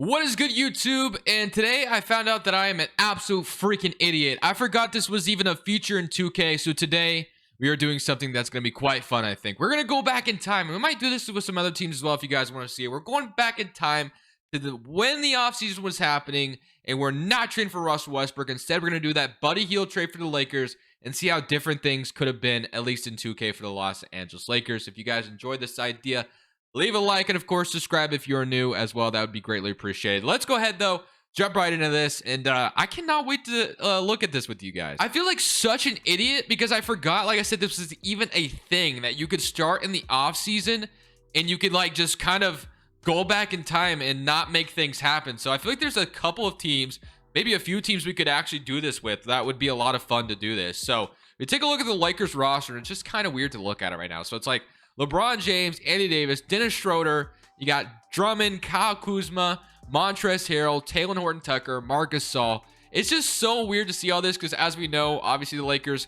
What is good, YouTube? And today I found out that I am an absolute freaking idiot. I forgot this was even a feature in 2K. So today we are doing something that's going to be quite fun, I think. We're going to go back in time. And we might do this with some other teams as well if you guys want to see it. We're going back in time to when the offseason was happening. And we're not trading for Russell Westbrook. Instead, we're going to do that Buddy Hield trade for the Lakers and see how different things could have been, at least in 2K for the Los Angeles Lakers. If you guys enjoyed this idea, leave a like and, of course, subscribe if you're new as well. That would be greatly appreciated. Let's go ahead, though, jump right into this. And I cannot wait to look at this with you guys. I feel like such an idiot because I forgot, like I said, this was even a thing that you could start in the offseason and you could, like, just kind of go back in time and not make things happen. So I feel like there's a couple of teams, maybe a few teams we could actually do this with. That would be a lot of fun to do this. So we take a look at the Lakers roster, and it's just kind of weird to look at it right now. So it's like LeBron James, Anthony Davis, Dennis Schroeder. You got Drummond, Kyle Kuzma, Montrezl Harrell, Talen Horton-Tucker, Marc Gasol. It's just so weird to see all this because, as we know, obviously the Lakers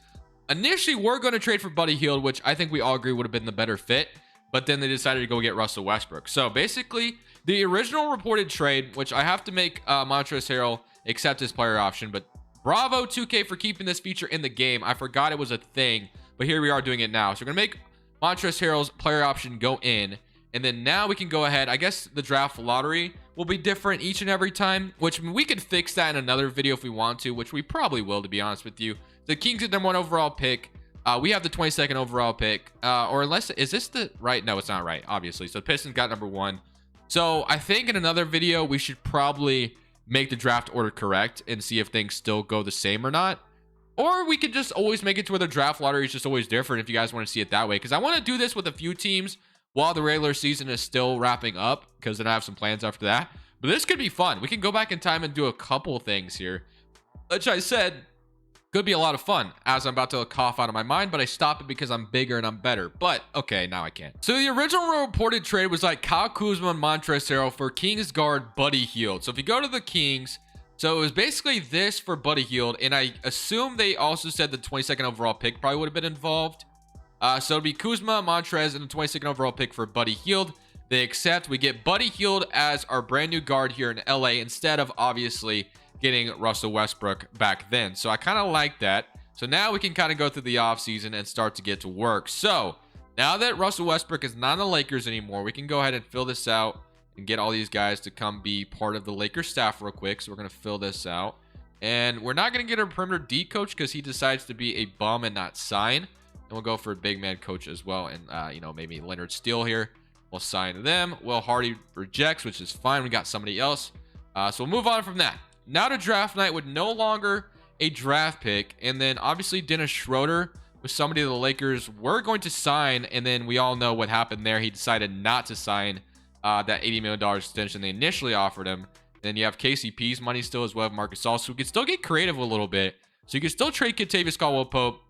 initially were going to trade for Buddy Hield, which I think we all agree would have been the better fit. But then they decided to go get Russell Westbrook. So basically, the original reported trade, which I have to make Montrezl Harrell accept his player option. But bravo 2K for keeping this feature in the game. I forgot it was a thing, but here we are doing it now. So we're going to make Montrezl Harrell's player option go in. And then now we can go ahead. I guess the draft lottery will be different each and every time, which we could fix that in another video if we want to, which we probably will, to be honest with you. The Kings get number 1 overall pick. We have the 22nd overall pick, or unless, is this the right? No, it's not right, obviously. So Pistons got number 1. So I think in another video, we should probably make the draft order correct and see if things still go the same or not. Or we could just always make it to where the draft lottery is just always different if you guys want to see it that way. Because I want to do this with a few teams while the regular season is still wrapping up, because then I have some plans after that. But this could be fun. We can go back in time and do a couple things here, which I said could be a lot of fun, as I'm about to cough out of my mind, but I stop it because I'm bigger and I'm better. But okay, now I can't. So the original reported trade was like Kyle Kuzma and Montrezl Harrell for Kings guard Buddy Hield. So if you go to the Kings, so it was basically this for Buddy Hield, and I assume they also said the 22nd overall pick probably would have been involved. So it'd be Kuzma, Montrez, and the 22nd overall pick for Buddy Hield. They accept. We get Buddy Hield as our brand new guard here in LA instead of obviously getting Russell Westbrook back then. So I kind of like that. So now we can kind of go through the offseason and start to get to work. So now that Russell Westbrook is not in the Lakers anymore, we can go ahead and fill this out and get all these guys to come be part of the Lakers staff real quick. So we're going to fill this out. And we're not going to get a perimeter D coach because he decides to be a bum and not sign. And we'll go for a big man coach as well. And, maybe Leonard Steele here. We'll sign them. Will Hardy rejects, which is fine. We got somebody else. So we'll move on from that. Now to draft night with no longer a draft pick. And then obviously Dennis Schroeder was somebody the Lakers were going to sign. And then we all know what happened there. He decided not to sign that $80 million extension they initially offered him. Then you have KCP's money still as well, Marc Gasol. So we can still get creative a little bit. So you can still trade Kentavious Caldwell-Pope.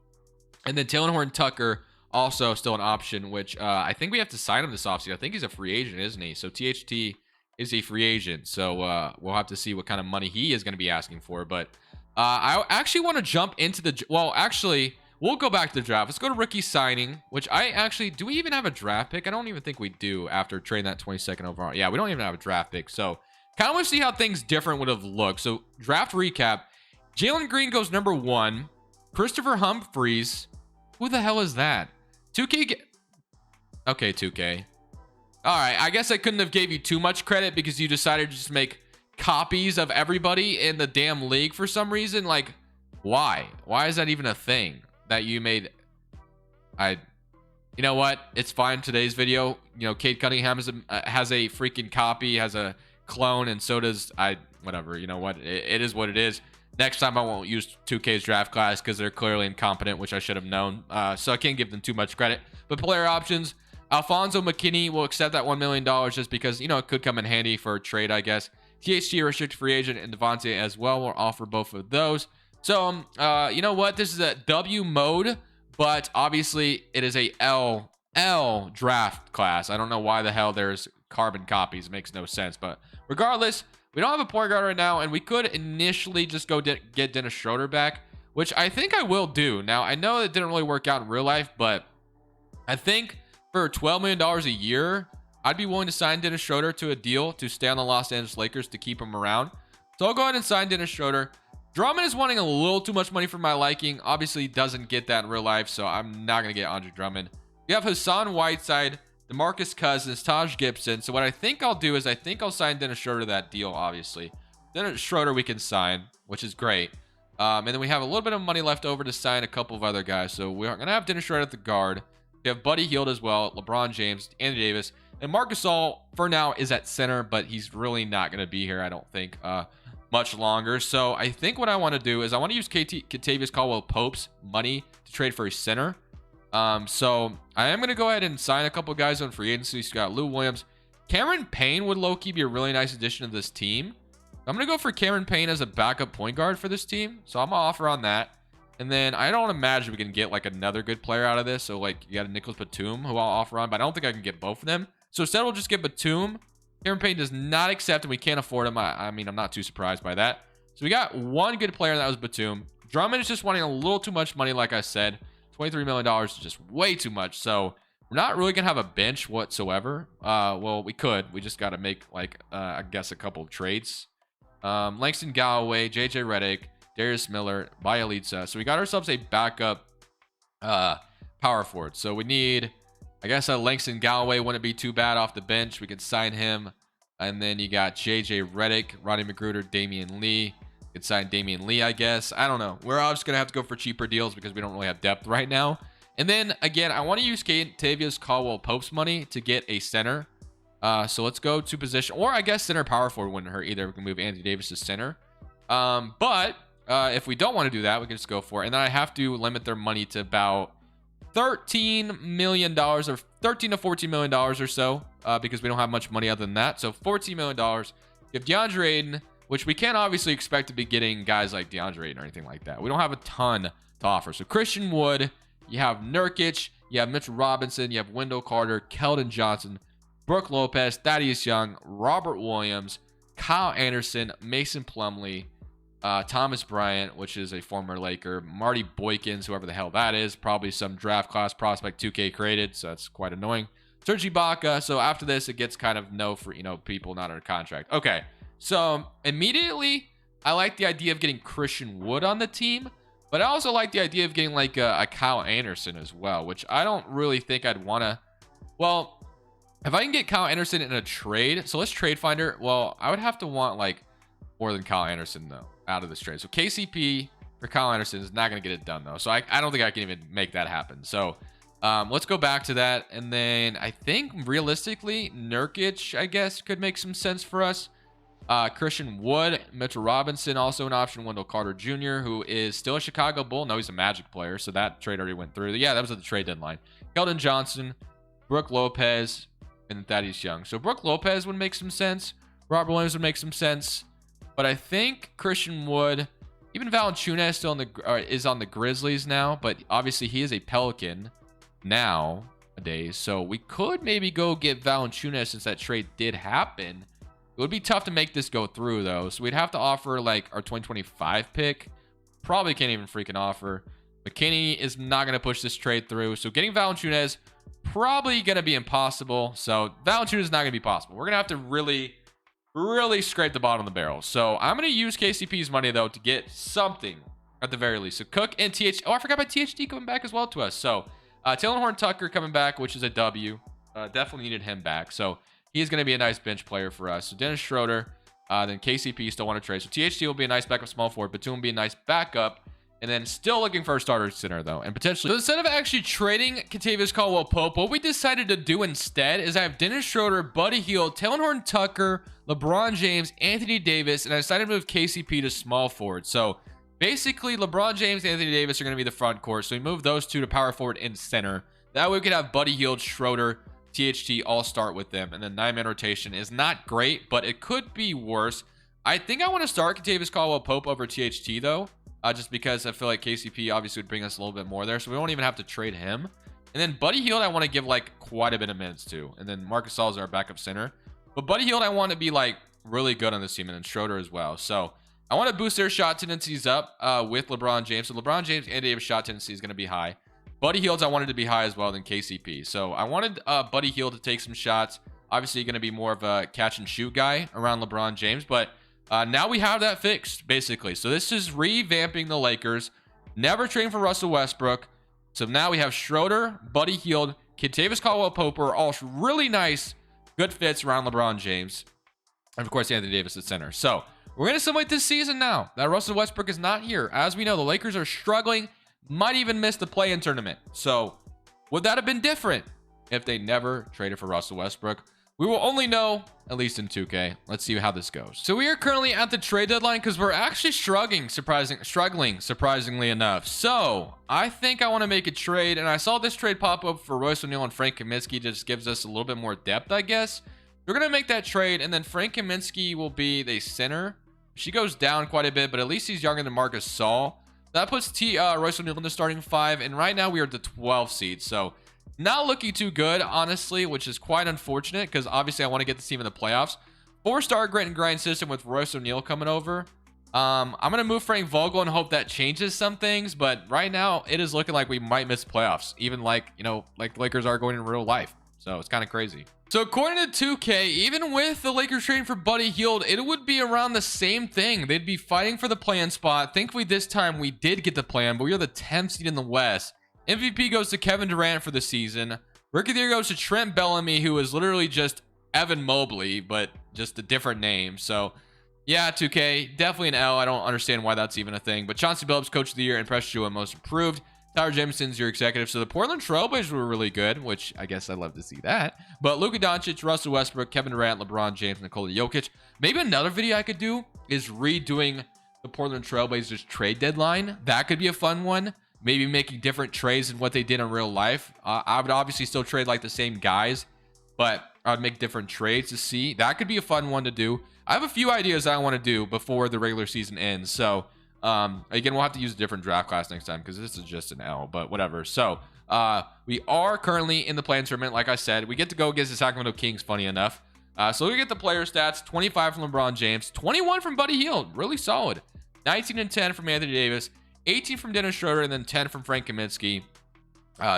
And then Talen Horton-Tucker also still an option, which I think we have to sign him this offseason. I think he's a free agent, isn't he? So THT is a free agent. So we'll have to see what kind of money he is going to be asking for. But I actually want to jump into the... Well, actually, we'll go back to the draft. Let's go to rookie signing, which I actually... Do we even have a draft pick? I don't even think we do after trading that 22nd overall. Yeah, we don't even have a draft pick. So kind of want to see how things different would have looked. So draft recap. Jalen Green goes number 1. Christopher Humphries. Who the hell is that? 2K. Okay, 2K. All right, I guess I couldn't have gave you too much credit because you decided to just make copies of everybody in the damn league for some reason. Like, why? Why is that even a thing that you made? You know what? It's fine. Today's video, Cade Cunningham has a freaking copy, has a clone, and so does whatever. You know what? It is what it is. Next time I won't use 2K's draft class because they're clearly incompetent, which I should have known. So I can't give them too much credit. But player options, Alfonso McKinney will accept that $1 million just because, it could come in handy for a trade, I guess. THT, a restricted free agent, and Devontae as well will offer both of those. So, you know what? This is a W mode, but obviously it is a L draft class. I don't know why the hell there's carbon copies. It makes no sense. But regardless, we don't have a point guard right now, and we could initially just go get Dennis Schroeder back, which I think I will do. Now, I know it didn't really work out in real life, but I think for $12 million a year, I'd be willing to sign Dennis Schroeder to a deal to stay on the Los Angeles Lakers to keep him around. So I'll go ahead and sign Dennis Schroeder. Drummond is wanting a little too much money for my liking. Obviously, doesn't get that in real life, so I'm not going to get Andre Drummond. We have Hassan Whiteside, DeMarcus Cousins, Taj Gibson. So what I think I'll do is I think I'll sign Dennis Schroeder to that deal, obviously. Dennis Schroeder we can sign, which is great. And then we have a little bit of money left over to sign a couple of other guys. So we're going to have Dennis Schroeder at the guard. We have Buddy Hield as well, LeBron James, Anthony Davis. And Marc Gasol, for now, is at center, but he's really not going to be here, I don't think, much longer. So I think what I want to do is I want to use Kentavious Caldwell-Pope's money to trade for a center. So I am going to go ahead and sign a couple guys on free agency. So got Lou Williams. Cameron Payne would low-key be a really nice addition to this team. I'm going to go for Cameron Payne as a backup point guard for this team. So I'm going to offer on that. And then I don't imagine we can get like another good player out of this. So like you got a Nicholas Batum who I'll offer on, but I don't think I can get both of them. So instead we'll just get Batum. Cameron Payne does not accept and we can't afford him. I mean, I'm not too surprised by that. So we got one good player, and that was Batum. Drummond is just wanting a little too much money, like I said. $23 million is just way too much. So we're not really going to have a bench whatsoever. Well, we could. We just got to make, like, I guess, a couple of trades. Langston Galloway, JJ Redick, Darius Miller, Bielitsa. So we got ourselves a backup power forward. So we need, I guess, Langston Galloway wouldn't be too bad off the bench. We could sign him. And then you got JJ Redick, Rodney McGruder, Damian Lee. You could sign Damian Lee, I guess. I don't know. We're just going to have to go for cheaper deals because we don't really have depth right now. And then, again, I want to use Kentavious Caldwell-Pope's money to get a center. So let's go to position. Or I guess center power forward wouldn't hurt either. We can move Anthony Davis to center. But if we don't want to do that, we can just go for it. And then I have to limit their money to about $13 million or $13 to $14 million or so because we don't have much money other than that. So $14 million. You have DeAndre Ayton, which we can't obviously expect to be getting guys like DeAndre Ayton or anything like that. We don't have a ton to offer. So Christian Wood, you have Nurkic, you have Mitchell Robinson, you have Wendell Carter, Keldon Johnson, Brooke Lopez, Thaddeus Young, Robert Williams, Kyle Anderson, Mason Plumlee, Thomas Bryant, which is a former Laker, Marty Boykins, whoever the hell that is, probably some draft class prospect 2K created, so that's quite annoying. Serge Ibaka. So after this, it gets kind of no for, people not under contract. Okay, so immediately, I like the idea of getting Christian Wood on the team, but I also like the idea of getting like a Kyle Anderson as well, which I don't really think I'd want to. Well, if I can get Kyle Anderson in a trade, so let's trade finder. Well, I would have to want like more than Kyle Anderson though out of this trade. So KCP for Kyle Anderson is not going to get it done though. So I don't think I can even make that happen. So let's go back to that. And then I think realistically, Nurkic, I guess, could make some sense for us. Christian Wood, Mitchell Robinson, also an option. Wendell Carter Jr., who is still a Chicago Bull. No, he's a Magic player. So that trade already went through. Yeah, that was at the trade deadline. Keldon Johnson, Brooke Lopez, and Thaddeus Young. So Brooke Lopez would make some sense. Robert Williams would make some sense. But I think Christian Wood, even Valanciunas still is on the Grizzlies now. But obviously he is a Pelican nowadays. So we could maybe go get Valanciunas since that trade did happen. It would be tough to make this go through, though. So we'd have to offer, like, our 2025 pick. Probably can't even freaking offer. McKinney is not going to push this trade through. So getting Valanciunas probably going to be impossible. So Valanciunas is not going to be possible. We're going to have to really, really scrape the bottom of the barrel. So I'm going to use KCP's money, though, to get something at the very least. So Cook and THT. Oh, I forgot about THT coming back as well to us. So Taylor Horton-Tucker coming back, which is a W. Definitely needed him back. So he's going to be a nice bench player for us. So Dennis Schroeder, then KCP still want to trade. So THT will be a nice backup small forward. Batum will be a nice backup. And then still looking for a starter center, though. And potentially, so instead of actually trading Kentavious Caldwell-Pope, what we decided to do instead is I have Dennis Schroeder, Buddy Hield, Taylor Horton-Tucker, LeBron James, Anthony Davis, and I decided to move KCP to small forward. So basically, LeBron James and Anthony Davis are going to be the front court. So we move those two to power forward and center. That way we could have Buddy Hield, Schroeder, THT all start with them. And then 9-man rotation is not great, but it could be worse. I think I want to start Kentavious Caldwell-Pope over THT, though. Just because I feel like KCP obviously would bring us a little bit more there. So we won't even have to trade him. And then Buddy Hield I want to give like quite a bit of minutes to. And then Marc Gasol is our backup center. But Buddy Hield I want to be like really good on this team. And then Schroeder as well. So I want to boost their shot tendencies up with LeBron James. So LeBron James and Davis shot tendency is going to be high. Buddy Hield's I wanted to be high as well than KCP. So I wanted Buddy Hield to take some shots. Obviously going to be more of a catch and shoot guy around LeBron James, but now we have that fixed, basically. So this is revamping the Lakers, never trading for Russell Westbrook. So now we have Schroeder, Buddy Hield, Kentavious Caldwell-Pope, all really nice, good fits around LeBron James. And of course, Anthony Davis at center. So we're going to simulate this season now that Russell Westbrook is not here. As we know, the Lakers are struggling, might even miss the play-in tournament. So would that have been different if they never traded for Russell Westbrook? We will only know, at least in 2K. Let's see how this goes. So we are currently at the trade deadline because we're actually struggling, surprisingly enough. So I think I want to make a trade, and I saw this trade pop up for Royce O'Neal and Frank Kaminsky. Just gives us a little bit more depth, I guess. We're going to make that trade, and then Frank Kaminsky will be the center. She goes down quite a bit, but at least he's younger than Marcus Saul. That puts Royce O'Neal in the starting 5, and right now we are at the 12th seed. So not looking too good, honestly, which is quite unfortunate because obviously I want to get this team in the playoffs. 4-star grit and grind system with Royce O'Neal coming over. I'm going to move Frank Vogel and hope that changes some things, but right now it is looking like we might miss playoffs, even like Lakers are going in real life. So it's kind of crazy. So according to 2K, even with the Lakers trading for Buddy Hield, it would be around the same thing. They'd be fighting for the play-in spot. Thankfully, this time we did get the play-in, but we are the 10th seed in the West. MVP goes to Kevin Durant for the season. Rookie of the Year goes to Trent Bellamy, who is literally just Evan Mobley, but just a different name. So yeah, 2K, definitely an L. I don't understand why that's even a thing. But Chauncey Billups, Coach of the Year, and Precious Jewell, Most Improved. Tyler Jamison's your executive. So the Portland Trailblazers were really good, which I guess I'd love to see that. But Luka Doncic, Russell Westbrook, Kevin Durant, LeBron James, Nikola Jokic. Maybe another video I could do is redoing the Portland Trailblazers trade deadline. That could be a fun one. Maybe making different trades than what they did in real life. I would obviously still trade like the same guys, but I'd make different trades to see. That could be a fun one to do. I have a few ideas I want to do before the regular season ends. So again, we'll have to use a different draft class next time because this is just an L, but whatever. So we are currently in the play-in tournament. Like I said, we get to go against the Sacramento Kings, funny enough. So we get the player stats: 25 from LeBron James, 21 from Buddy Hield, really solid. 19 and 10 from Anthony Davis, 18 from Dennis Schroeder, and then 10 from Frank Kaminsky,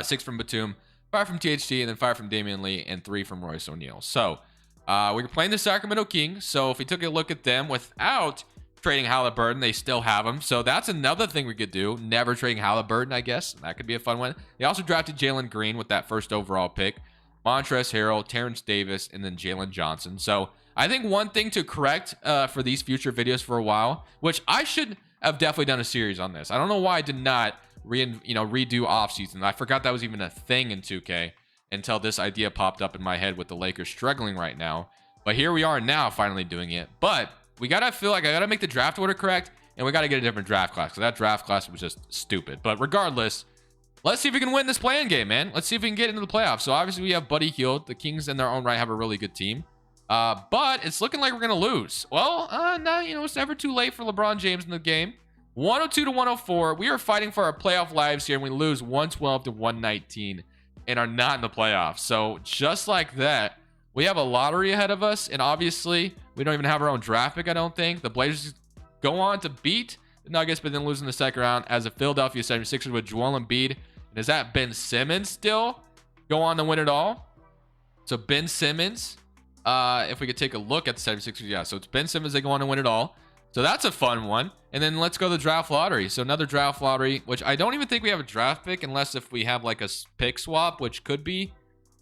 6 from Batum, 5 from THT, and then 5 from Damian Lee, and 3 from Royce O'Neal. So we're playing the Sacramento Kings. So if we took a look at them without trading Halliburton, they still have him. So that's another thing we could do. Never trading Halliburton, I guess. That could be a fun one. They also drafted Jalen Green with that first overall pick, Montrezl Harrell, Terrence Davis, and then Jalen Johnson. So I think one thing to correct for these future videos for a while, which I should have definitely done a series on this. I don't know why I did not redo offseason. I forgot that was even a thing in 2K until this idea popped up in my head with the Lakers struggling right now. But here we are now finally doing it. But we gotta feel like I gotta make the draft order correct, and we gotta get a different draft class. So that draft class was just stupid. But regardless, let's see if we can win this play-in game, man. Let's see if we can get into the playoffs. So obviously we have Buddy Hield. The Kings in their own right have a really good team. But it's looking like we're gonna lose. Well, no, it's never too late for LeBron James in the game. 102 to 104. We are fighting for our playoff lives here, and we lose 112 to 119 and are not in the playoffs. So just like that, we have a lottery ahead of us, and obviously we don't even have our own draft pick, I don't think. The Blazers go on to beat the Nuggets, but then lose in the second round as a Philadelphia 76ers with Joel Embiid. And is that Ben Simmons still go on to win it all? So Ben Simmons, if we could take a look at the 76ers, yeah. So it's Ben Simmons, they go on to win it all. So that's a fun one. And then let's go to the draft lottery. So another draft lottery, which I don't even think we have a draft pick unless if we have like a pick swap, which could be.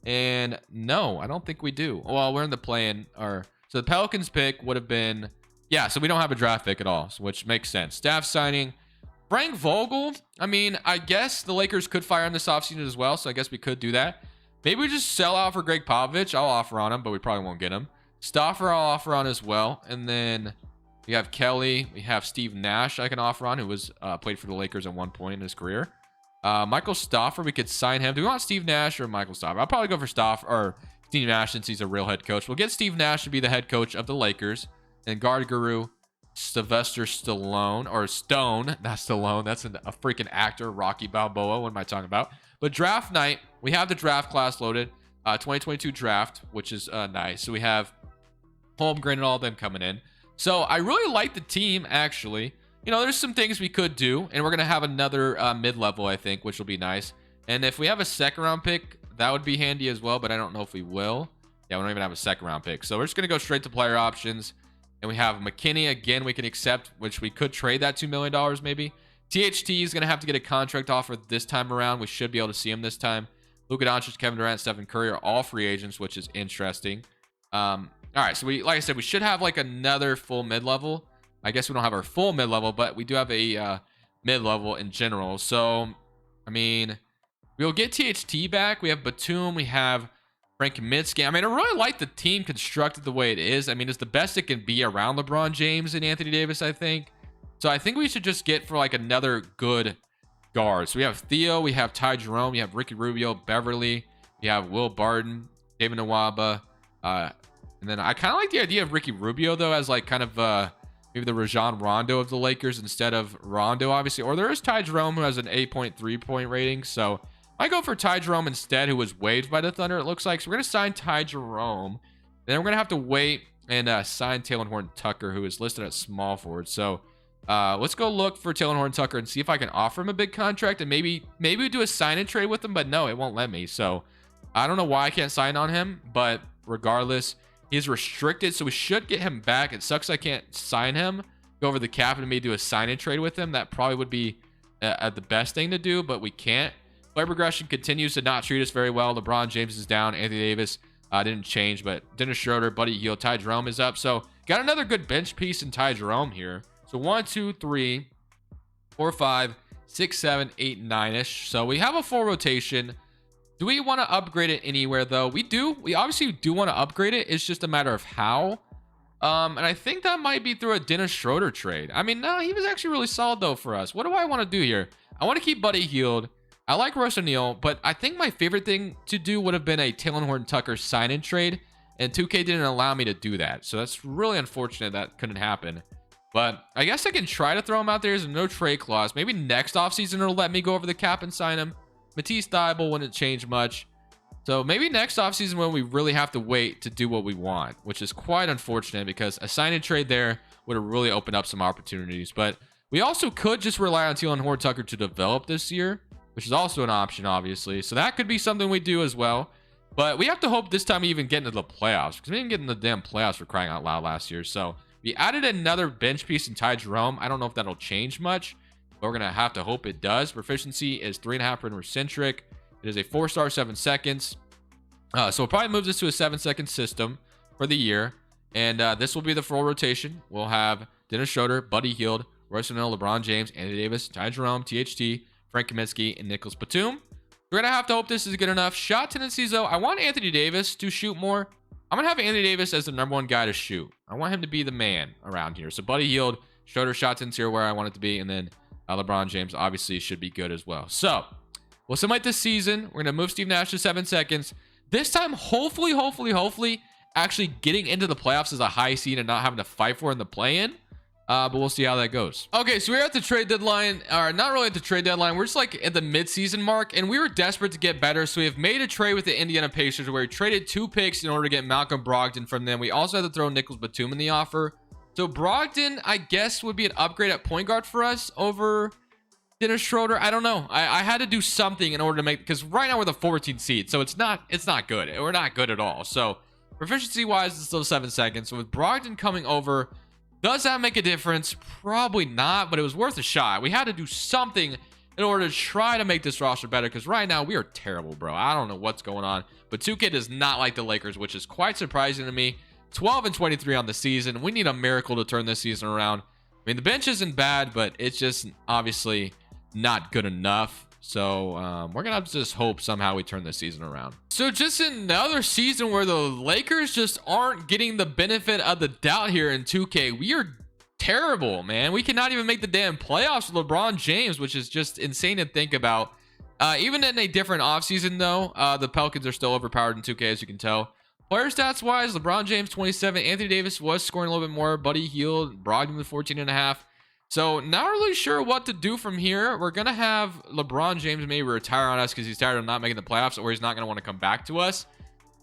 And no, I don't think we do. Well, we're in the play-in. So the Pelicans pick would have been, yeah, so we don't have a draft pick at all, which makes sense. Staff signing. Frank Vogel, I mean, I guess the Lakers could fire in this offseason as well, so I guess we could do that. Maybe we just sell out for Greg Popovich. I'll offer on him, but we probably won't get him. Stauffer I'll offer on as well. And then we have Kelly. We have Steve Nash I can offer on, who was played for the Lakers at one point in his career. Michael Stauffer, we could sign him. Do we want Steve Nash or Michael Stauffer? I'll probably go for Stauffer or Steve Nash since he's a real head coach. We'll get Steve Nash to be the head coach of the Lakers. And guard guru Sylvester Stallone, or Stone, not Stallone. That's a freaking actor, Rocky Balboa. What am I talking about? But draft night, we have the draft class loaded. 2022 draft, which is nice. So we have Holmgren and all of them coming in. So I really like the team, actually. There's some things we could do, and we're going to have another mid-level, I think, which will be nice. And if we have a second-round pick, that would be handy as well, but I don't know if we will. Yeah, we don't even have a second round pick. So we're just going to go straight to player options. And we have McKinney again, we can accept, which we could trade that $2 million maybe. THT is going to have to get a contract offer this time around. We should be able to see him this time. Luka Doncic, Kevin Durant, Stephen Curry are all free agents, which is interesting. All right, so like I said, we should have like another full mid-level. I guess we don't have our full mid-level, but we do have a mid-level in general. So, I mean, we'll get THT back. We have Batum. We have Frank Kaminsky. I mean, I really like the team constructed the way it is. I mean, it's the best it can be around LeBron James and Anthony Davis, I think. So I think we should just get for like another good guard. So we have Theo, we have Ty Jerome, we have Ricky Rubio, Beverly, we have Will Barton, David Nwaba. And then I kind of like the idea of Ricky Rubio, though, as like kind of maybe the Rajon Rondo of the Lakers instead of Rondo, obviously. Or there is Ty Jerome, who has an 8.3 point rating. So I go for Ty Jerome instead, who was waived by the Thunder, it looks like. So we're going to sign Ty Jerome. Then we're going to have to wait and sign Taylor Horton-Tucker, who is listed at small forward. So let's go look for Taylor Horton-Tucker and see if I can offer him a big contract. And maybe we do a sign and trade with him, but no, it won't let me. So I don't know why I can't sign on him, but regardless, he's restricted. So we should get him back. It sucks I can't sign him, go over the cap and maybe do a sign and trade with him. That probably would be the best thing to do, but we can't. Play progression continues to not treat us very well. LeBron James is down. Anthony Davis didn't change, but Dennis Schroeder, Buddy Hield, Ty Jerome is up. So got another good bench piece in Ty Jerome here. So 1, 2, 3, 4, 5, 6, 7, 8, 9-ish. So we have a full rotation. Do we want to upgrade it anywhere, though? We do. We obviously do want to upgrade it. It's just a matter of how. And I think that might be through a Dennis Schroeder trade. I mean, no, he was actually really solid, though, for us. What do I want to do here? I want to keep Buddy Hield. I like Royce O'Neal, but I think my favorite thing to do would have been a Taylor Horton-Tucker sign-in trade, and 2K didn't allow me to do that. So that's really unfortunate that couldn't happen. But I guess I can try to throw him out there as a no trade clause. Maybe next offseason it'll let me go over the cap and sign him. Matisse Thybulle wouldn't change much. So maybe next offseason when we really have to wait to do what we want, which is quite unfortunate because a sign-in trade there would have really opened up some opportunities. But we also could just rely on Taylor Horton-Tucker to develop this year, which is also an option, obviously. So that could be something we do as well. But we have to hope this time we even get into the playoffs, because we didn't get in the damn playoffs for crying out loud last year. So we added another bench piece in Ty Jerome. I don't know if that'll change much, but we're going to have to hope it does. Proficiency is 3.5 perimeter centric. It is a 4-star, 7 seconds. So it probably moves us to a 7-second system for the year. And this will be the full rotation. We'll have Dennis Schroeder, Buddy Hield, Royce O'Neal, LeBron James, Anthony Davis, Ty Jerome, THT, Frank Kaminsky, and Nicholas Batum. We're going to have to hope this is good enough. Shot tendencies, though. I want Anthony Davis to shoot more. I'm going to have Anthony Davis as the #1 guy to shoot. I want him to be the man around here. So Buddy Hield, Schroeder, shot tendency are where I want it to be. And then LeBron James obviously should be good as well. So we'll simulate this season. We're going to move Steve Nash to 7 seconds. This time, hopefully, actually getting into the playoffs as a high seed and not having to fight for in the play-in. But we'll see how that goes. Okay, so we're at the trade deadline, or not really at the trade deadline. We're just like at the mid-season mark, and we were desperate to get better. So we have made a trade with the Indiana Pacers where we traded 2 picks in order to get Malcolm Brogdon from them. We also had to throw Nicholas Batum in the offer. So Brogdon, I guess, would be an upgrade at point guard for us over Dennis Schroeder. I don't know. I had to do something in order to make, because right now we're the 14th seed, so it's not good. We're not good at all. So proficiency-wise, it's still 7 seconds. So with Brogdon coming over, does that make a difference? Probably not, but it was worth a shot. We had to do something in order to try to make this roster better, because right now we are terrible, bro. I don't know what's going on, but 2K does not like the Lakers, which is quite surprising to me. 12-23 on the season. We need a miracle to turn this season around. I mean, the bench isn't bad, but it's just obviously not good enough. So we're gonna have to just hope somehow we turn this season around. So just another season where the Lakers just aren't getting the benefit of the doubt here in 2K. We are terrible, man. We cannot even make the damn playoffs with LeBron James, which is just insane to think about. Even in a different offseason, though, the Pelicans are still overpowered in 2K, as you can tell. Player stats wise, LeBron James 27, Anthony Davis was scoring a little bit more, Buddy Hield, Brogdon with 14.5. So not really sure what to do from here. We're going to have LeBron James maybe retire on us because he's tired of not making the playoffs, or he's not going to want to come back to us.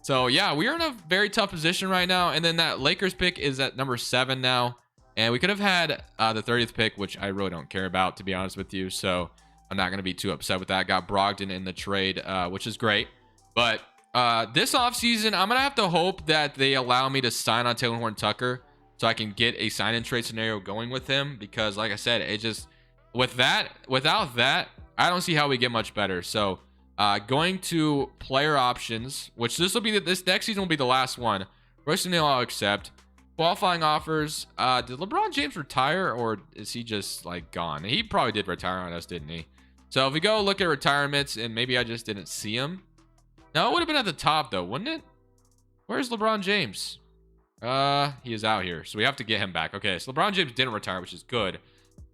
So yeah, we are in a very tough position right now. And then that Lakers pick is at number 7 now. And we could have had the 30th pick, which I really don't care about, to be honest with you. So I'm not going to be too upset with that. Got Brogdon in the trade, which is great. But This offseason, I'm gonna have to hope that they allow me to sign on Taylor Horn Tucker so I can get a sign and trade scenario going with him, because like I said, it just without that, I don't see how we get much better. So going to player options, which this next season will be the last one. Royce O'Neal I'll accept. Qualifying offers. Did LeBron James retire, or is he just like gone? He probably did retire on us, didn't he? So if we go look at retirements, and maybe I just didn't see him. No, it would have been at the top though, wouldn't it? Where's LeBron James? He is out here, so we have to get him back. Okay, so LeBron James didn't retire, which is good.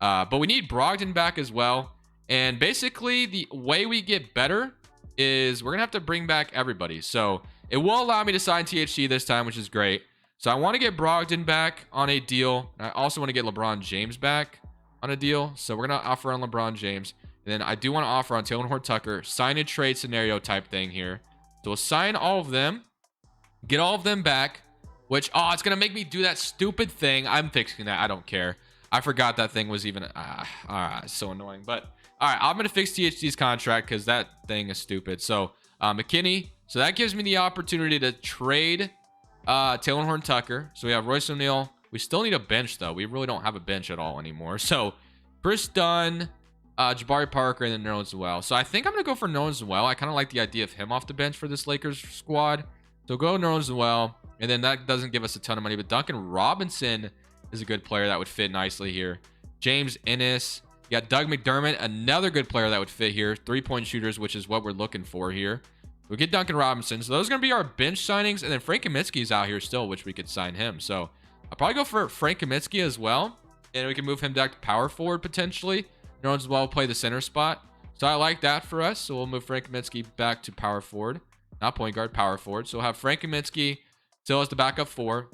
But we need Brogdon back as well. And basically, the way we get better is we're gonna have to bring back everybody. So it will allow me to sign THT this time, which is great. So I want to get Brogdon back on a deal. I also want to get LeBron James back on a deal. So we're gonna offer on LeBron James. And then I do want to offer on Taylor Horn Tucker, sign and trade scenario type thing here. So we'll sign all of them, get all of them back, which, oh, it's going to make me do that stupid thing. I'm fixing that. I don't care. I forgot that thing was even, so annoying. But, all right, I'm going to fix THT's contract because that thing is stupid. So, McKinney. So that gives me the opportunity to trade Taylor Horn Tucker. So we have Royce O'Neal. We still need a bench, though. We really don't have a bench at all anymore. So, Chris Dunn. Jabari Parker, and then Nerlens Noel. So I think I'm going to go for Nerlens Noel. I kind of like the idea of him off the bench for this Lakers squad. So go Nerlens Noel. And then that doesn't give us a ton of money. But Duncan Robinson is a good player that would fit nicely here. James Ennis. You got Doug McDermott, another good player that would fit here. 3-point shooters, which is what we're looking for here. We get Duncan Robinson. So those are going to be our bench signings. And then Frank Kaminsky's out here still, which we could sign him. So I'll probably go for Frank Kaminsky as well. And we can move him back to power forward potentially. Nerlens Noel play the center spot. So I like that for us. So we'll move Frank Kaminsky back to power forward. Not point guard, power forward. So we'll have Frank Kaminsky still as the backup 4.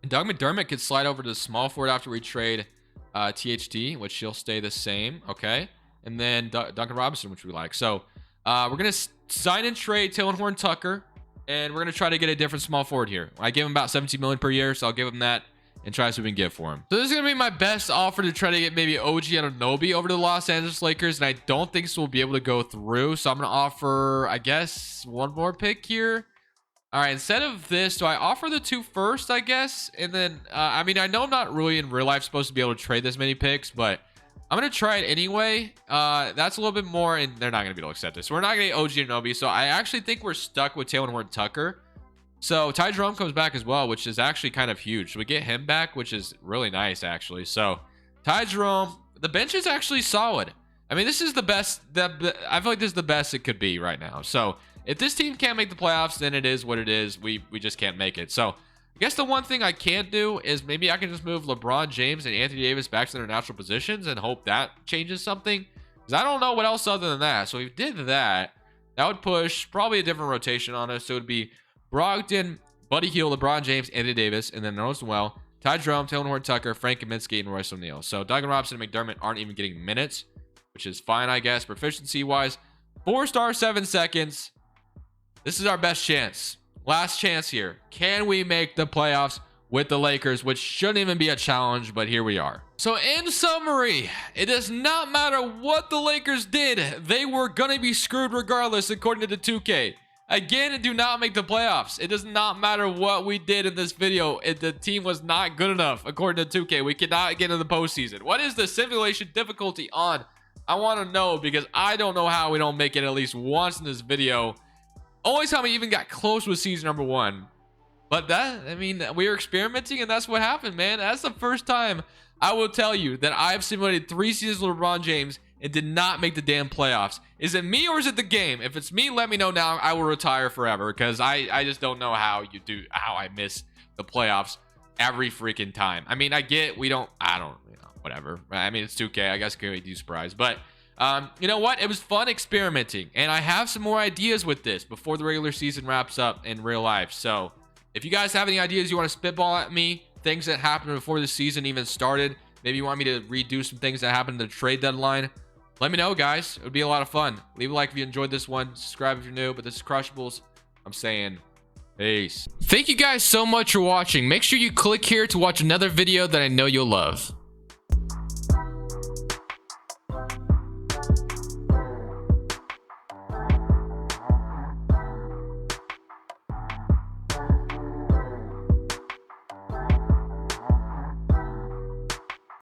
And Doug McDermott could slide over to the small forward after we trade THT, which he'll stay the same. Okay. And then Duncan Robinson, which we like. So we're going to sign and trade Taylor Horn Tucker. And we're going to try to get a different small forward here. I give him about $17 million per year. So I'll give him that and try to see what we can get for him. So this is going to be my best offer to try to get maybe OG Anunoby over to the Los Angeles Lakers. And I don't think this will be able to go through. So I'm going to offer, I guess, one more pick here. All right, instead of this, do I offer the 2 first, I guess? And then, I mean, I know I'm not really in real life supposed to be able to trade this many picks, but I'm going to try it anyway. That's a little bit more, and they're not going to be able to accept this. So we're not going to get OG Anunoby. So I actually think we're stuck with Taylor Horn Tucker. So Ty Jerome comes back as well, which is actually kind of huge. So we get him back, which is really nice, actually. So Ty Jerome, the bench is actually solid. I mean, this is the best. I feel like this is the best it could be right now. So if this team can't make the playoffs, then it is what it is. We just can't make it. So I guess the one thing I can't do is maybe I can just move LeBron James and Anthony Davis back to their natural positions and hope that changes something. Because I don't know what else other than that. So if we did that, that would push probably a different rotation on us. So it would be Brogdon, Buddy Hield, LeBron James, Anthony Davis, and then Nerlens Noel, Ty Jerome, Taylor Horn Tucker, Frank Kaminsky, and Royce O'Neal. So Duncan Robinson and McDermott aren't even getting minutes, which is fine, I guess. Proficiency-wise, 4-star, 7 seconds. This is our best chance. Last chance here. Can we make the playoffs with the Lakers, which shouldn't even be a challenge, but here we are. So in summary, it does not matter what the Lakers did. They were going to be screwed regardless, according to the 2K. Again, do not make the playoffs. It does not matter what we did in this video. The team was not good enough, according to 2K. We cannot get into the postseason. What is the simulation difficulty on? I want to know, because I don't know how we don't make it at least once in this video. Only time we even got close with season number 1. But that, I mean, we were experimenting, and that's what happened, man. That's the first time I will tell you that I've simulated 3 seasons with LeBron James and did not make the damn playoffs. Is it me or is it the game? If it's me, let me know now. I will retire forever, because I just don't know how I miss the playoffs every freaking time. I mean, I don't, whatever. I mean, it's 2K. I guess can we do surprise, but you know what? It was fun experimenting, and I have some more ideas with this before the regular season wraps up in real life. So if you guys have any ideas you want to spitball at me, things that happened before the season even started, maybe you want me to redo some things that happened in the trade deadline, let me know, guys. It would be a lot of fun. Leave a like if you enjoyed this one. Subscribe if you're new. But this is Crushables. I'm saying peace. Thank you guys so much for watching. Make sure you click here to watch another video that I know you'll love.